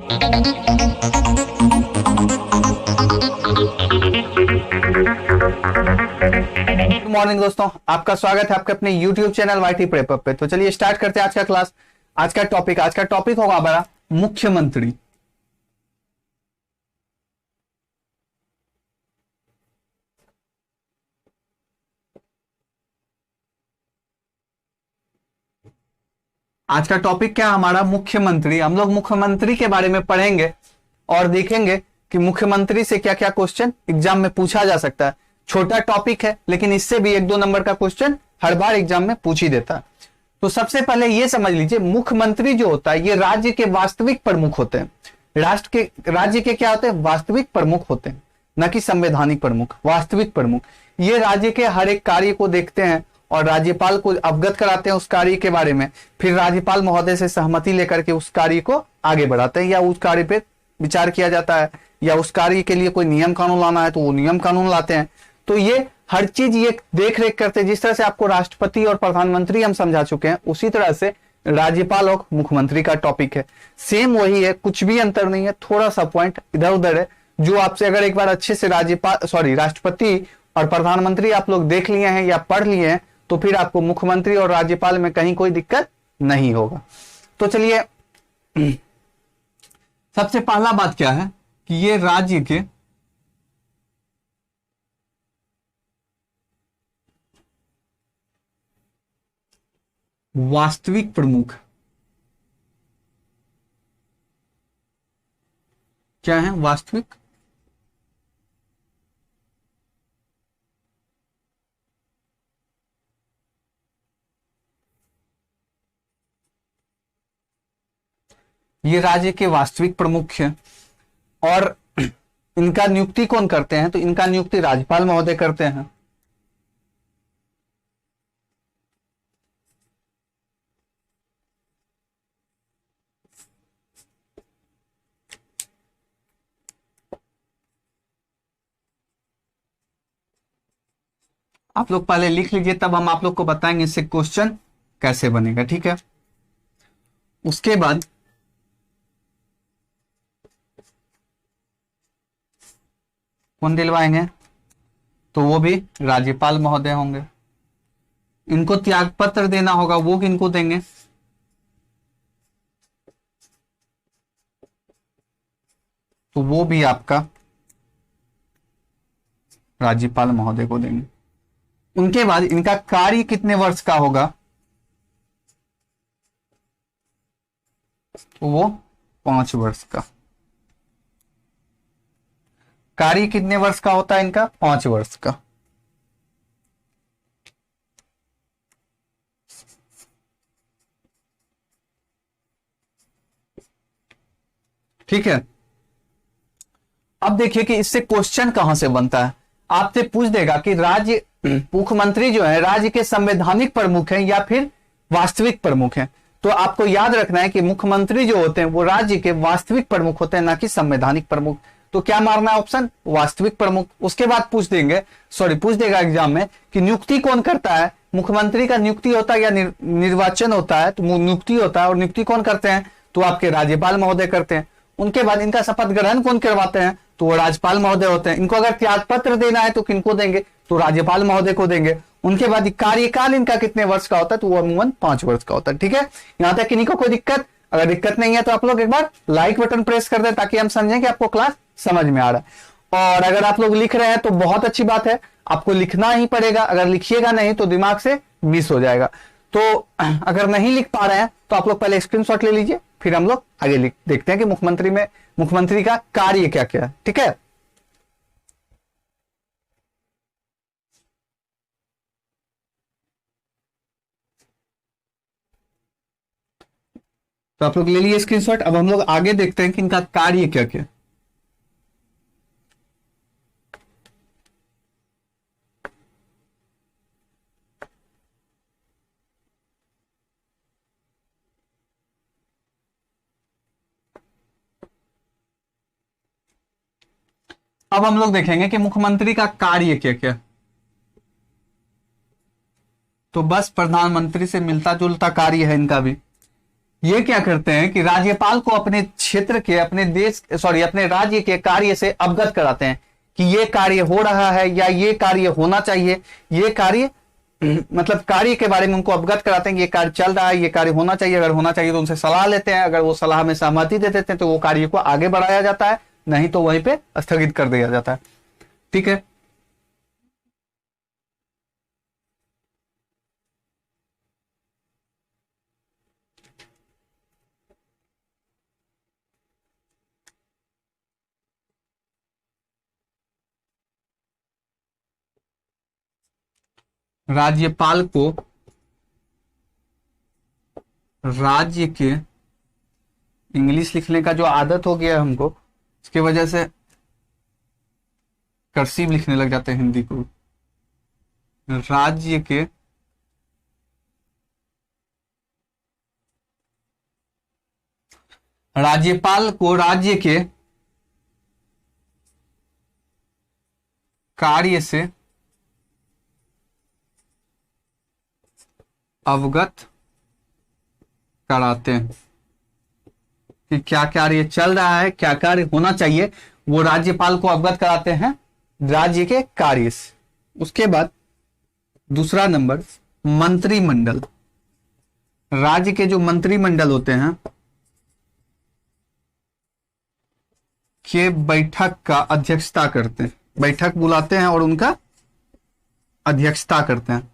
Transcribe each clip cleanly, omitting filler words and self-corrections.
Good morning दोस्तों, आपका स्वागत है आपके अपने YouTube चैनल वाईटी प्रेप पे। तो चलिए स्टार्ट करते हैं आज का क्लास। आज का टॉपिक होगा हमारा मुख्यमंत्री। आज का टॉपिक क्या है हमारा? मुख्यमंत्री। हम लोग मुख्यमंत्री के बारे में पढ़ेंगे और देखेंगे कि मुख्यमंत्री से क्या क्या क्वेश्चन एग्जाम में पूछा जा सकता है। छोटा टॉपिक है लेकिन इससे भी 1-2 नंबर का क्वेश्चन हर बार एग्जाम में पूछ ही देता है। तो सबसे पहले यह समझ लीजिए, मुख्यमंत्री जो होता है ये राज्य के वास्तविक प्रमुख होते हैं। राज्य के क्या होते हैं? वास्तविक प्रमुख होते हैं, न कि संवैधानिक प्रमुख, वास्तविक प्रमुख। ये राज्य के हर एक कार्य को देखते हैं और राज्यपाल को अवगत कराते हैं उस कार्य के बारे में। फिर राज्यपाल महोदय से सहमति लेकर के उस कार्य को आगे बढ़ाते हैं, या उस कार्य पे विचार किया जाता है, या उस कार्य के लिए कोई नियम कानून लाना है तो वो नियम कानून लाते हैं। तो ये हर चीज ये देख रेख करते हैं। जिस तरह से आपको राष्ट्रपति और प्रधानमंत्री हम समझा चुके हैं, उसी तरह से राज्यपाल और मुख्यमंत्री का टॉपिक है। सेम वही है, कुछ भी अंतर नहीं है, थोड़ा सा पॉइंट इधर उधर है। जो आपसे अगर एक बार अच्छे से राष्ट्रपति और प्रधानमंत्री आप लोग देख लिए हैं या पढ़ लिए हैं, तो फिर आपको मुख्यमंत्री और राज्यपाल में कहीं कोई दिक्कत नहीं होगा। तो चलिए, सबसे पहला बात क्या है कि ये राज्य के वास्तविक प्रमुख क्या है? वास्तविक ये राज्य के वास्तविक प्रमुख हैं। और इनका नियुक्ति कौन करते हैं? तो इनका नियुक्ति राज्यपाल महोदय करते हैं। आप लोग पहले लिख लीजिए, तब हम आप लोग को बताएंगे इससे क्वेश्चन कैसे बनेगा, ठीक है? उसके बाद कौन दिलवाएंगे? तो वो भी राज्यपाल महोदय होंगे। इनको त्याग पत्र देना होगा, वो किनको देंगे? तो वो भी आपका राज्यपाल महोदय को देंगे। उनके बाद इनका कार्य कितने वर्ष का होगा? तो वो 5 वर्ष का। कार्य कितने वर्ष का होता है इनका? 5 वर्ष का। ठीक है। अब देखिए कि इससे क्वेश्चन कहां से बनता है। आपसे पूछ देगा कि राज्य मुख्यमंत्री जो है राज्य के संवैधानिक प्रमुख हैं या फिर वास्तविक प्रमुख हैं। तो आपको याद रखना है कि मुख्यमंत्री जो होते हैं वो राज्य के वास्तविक प्रमुख होते हैं, ना कि संवैधानिक प्रमुख। तो क्या मारना है? ऑप्शन वास्तविक प्रमुख। उसके बाद पूछ देगा एग्जाम में कि नियुक्ति कौन करता है। मुख्यमंत्री का नियुक्ति होता है या निर्वाचन होता है? तो नियुक्ति होता है, और नियुक्ति कौन करते हैं? तो आपके राज्यपाल महोदय करते हैं। उनके बाद इनका शपथ ग्रहण कौन करवाते हैं? तो वो राज्यपाल महोदय होते हैं। इनको अगर त्याग पत्र देना है तो किनको देंगे? तो राज्यपाल महोदय को देंगे। उनके बाद कार्यकाल इनका कितने वर्ष का होता है? तो वो अमूमन 5 वर्ष का होता है। ठीक है, यहां तक किन्हीं को कोई दिक्कत? अगर दिक्कत नहीं है तो आप लोग एक बार लाइक बटन प्रेस कर दें, ताकि हम समझें कि आपको क्लास समझ में आ रहा है। और अगर आप लोग लिख रहे हैं तो बहुत अच्छी बात है, आपको लिखना ही पड़ेगा। अगर लिखिएगा नहीं तो दिमाग से मिस हो जाएगा। तो अगर नहीं लिख पा रहे हैं तो आप लोग पहले स्क्रीनशॉट ले लीजिए, फिर हम लोग आगे देखते हैं कि मुख्यमंत्री का कार्य क्या क्या है। ठीक है, तो आप लोग ले लिए स्क्रीनशॉट। अब हम लोग आगे देखते हैं कि इनका कार्य क्या क्या। अब हम लोग देखेंगे कि मुख्यमंत्री का कार्य क्या क्या। तो बस प्रधानमंत्री से मिलता जुलता कार्य है इनका भी। ये क्या करते हैं कि राज्यपाल को अपने क्षेत्र के, अपने देश, सॉरी अपने राज्य के कार्य से अवगत कराते हैं कि ये कार्य हो रहा है या ये कार्य होना चाहिए, ये कार्य मतलब कार्य के बारे में उनको अवगत कराते हैं कि ये कार्य चल रहा है, ये कार्य होना चाहिए, अगर होना चाहिए तो उनसे सलाह लेते हैं, अगर वो सलाह में सहमति दे देते हैं तो वो कार्य को आगे बढ़ाया जाता है, नहीं तो वहीं पे स्थगित कर दिया जाता है। ठीक है, राज्यपाल को राज्य के, इंग्लिश लिखने का जो आदत हो गया है हमको, इसकी वजह से कर्सिव लिखने लग जाते हैं हिंदी को। राज्य के राज्यपाल को राज्य के कार्य से अवगत कराते हैं कि क्या कार्य चल रहा है, क्या कार्य होना चाहिए, वो राज्यपाल को अवगत कराते हैं राज्य के कार्य से। उसके बाद दूसरा नंबर, मंत्रिमंडल। राज्य के जो मंत्रिमंडल होते हैं के बैठक का अध्यक्षता करते हैं, बैठक बुलाते हैं और उनका अध्यक्षता करते हैं।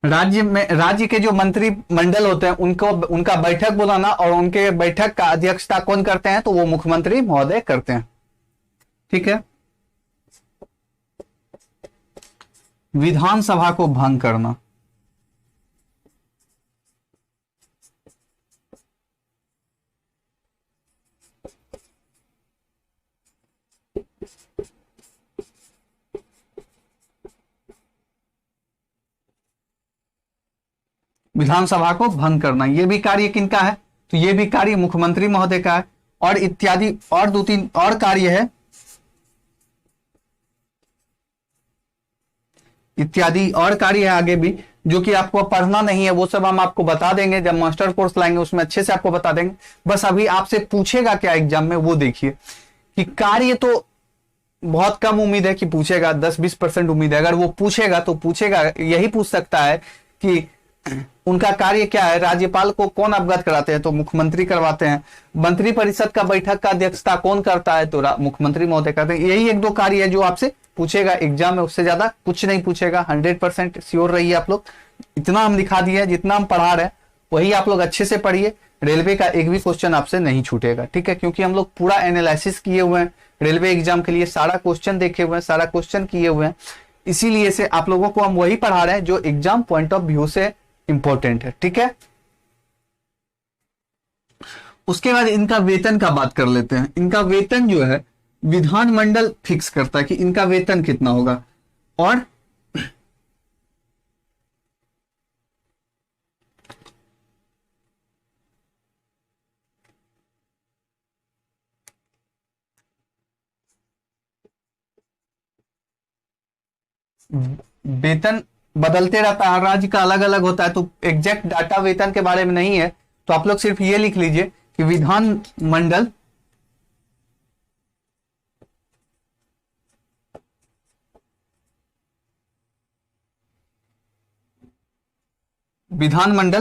राज्य में, राज्य के जो मंत्रिमंडल होते हैं उनको, उनका बैठक बुलाना और उनके बैठक का अध्यक्षता कौन करते हैं, तो वो मुख्यमंत्री महोदय करते हैं। ठीक है, विधानसभा को भंग करना। विधानसभा को भंग करना, यह भी कार्य किनका है, तो यह भी कार्य मुख्यमंत्री महोदय का है। और इत्यादि और दो तीन और कार्य है, इत्यादि और कार्य है आगे भी, जो कि आपको पढ़ना नहीं है, वो सब हम आपको बता देंगे जब मास्टर कोर्स लाएंगे, उसमें अच्छे से आपको बता देंगे। बस अभी आपसे पूछेगा क्या एग्जाम में, वो देखिए कि कार्य तो बहुत कम उम्मीद है कि पूछेगा, 10-20% उम्मीद है। अगर वो पूछेगा तो पूछेगा, यही पूछ सकता है कि उनका कार्य क्या है, राज्यपाल को कौन अवगत कराते हैं, तो मुख्यमंत्री करवाते हैं। मंत्री परिषद का बैठक का अध्यक्षता कौन करता है, तो मुख्यमंत्री महोदय करते हैं। यही एक दो कार्य है जो आपसे पूछेगा एग्जाम में, उससे ज्यादा कुछ नहीं पूछेगा। 100% श्योर रहिए आप लोग। इतना हम दिखा दिए, जितना हम पढ़ा रहे हैं वही आप लोग अच्छे से पढ़िए। रेलवे का एक भी क्वेश्चन आपसे नहीं छूटेगा, ठीक है, क्योंकि हम लोग पूरा एनालिसिस किए हुए हैं रेलवे एग्जाम के लिए, सारा क्वेश्चन देखे हुए हैं, सारा क्वेश्चन किए हुए हैं। इसीलिए से आप लोगों को हम वही पढ़ा रहे हैं जो एग्जाम पॉइंट ऑफ व्यू से इंपॉर्टेंट है। ठीक है, उसके बाद इनका वेतन का बात कर लेते हैं। इनका वेतन जो है विधानमंडल फिक्स करता है कि इनका वेतन कितना होगा। और वेतन बदलते रहता है, हर राज्य का अलग अलग होता है, तो एग्जैक्ट डाटा वेतन के बारे में नहीं है, तो आप लोग सिर्फ ये लिख लीजिए कि विधानमंडल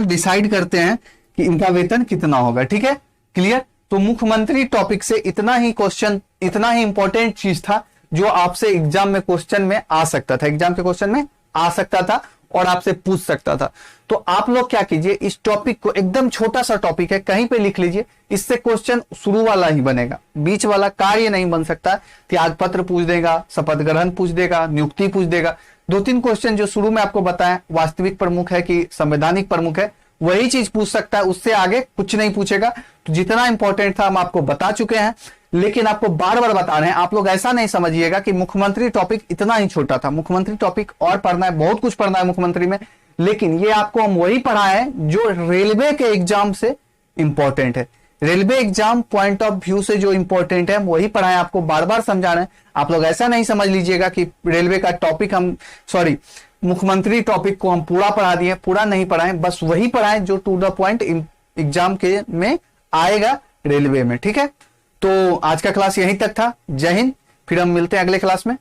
डिसाइड करते हैं कि इनका वेतन कितना होगा। ठीक है, क्लियर। तो मुख्यमंत्री टॉपिक से इतना ही क्वेश्चन, इतना ही इंपॉर्टेंट चीज था जो आपसे एग्जाम में क्वेश्चन में आ सकता था, एग्जाम के क्वेश्चन में आ सकता था और आपसे पूछ सकता था। तो आप लोग क्या कीजिए, इस टॉपिक को, एकदम छोटा सा टॉपिक है, कहीं पे लिख लीजिए। इससे क्वेश्चन शुरू वाला ही बनेगा, बीच वाला कार्य नहीं बन सकता। त्यागपत्र पूछ देगा, शपथ ग्रहण पूछ देगा, नियुक्ति पूछ देगा। 2-3 क्वेश्चन जो शुरू में आपको बताया, वास्तविक प्रमुख है कि संवैधानिक प्रमुख है, वही चीज पूछ सकता है, उससे आगे कुछ नहीं पूछेगा। तो जितना इंपॉर्टेंट था हम आपको बता चुके हैं, लेकिन आपको बार बार बता रहे हैं। आप लोग ऐसा नहीं समझिएगा कि मुख्यमंत्री टॉपिक इतना ही छोटा था। मुख्यमंत्री टॉपिक और पढ़ना है, बहुत कुछ पढ़ना है मुख्यमंत्री में, लेकिन ये आपको हम वही पढ़ा है जो रेलवे के एग्जाम से इंपॉर्टेंट है। Railway exam point of view से जो इंपॉर्टेंट है वही पढ़ाएं, आपको बार बार समझा रहे हैं। आप लोग ऐसा नहीं समझ लीजिएगा कि रेलवे का टॉपिक मुख्यमंत्री टॉपिक को हम पूरा पढ़ा दिए, पूरा नहीं पढ़ाएं, बस वही पढ़ाएं जो टू द पॉइंट एग्जाम के में आएगा रेलवे में। ठीक है, तो आज का क्लास यहीं तक था। जय हिंद, फिर हम मिलते हैं अगले क्लास में।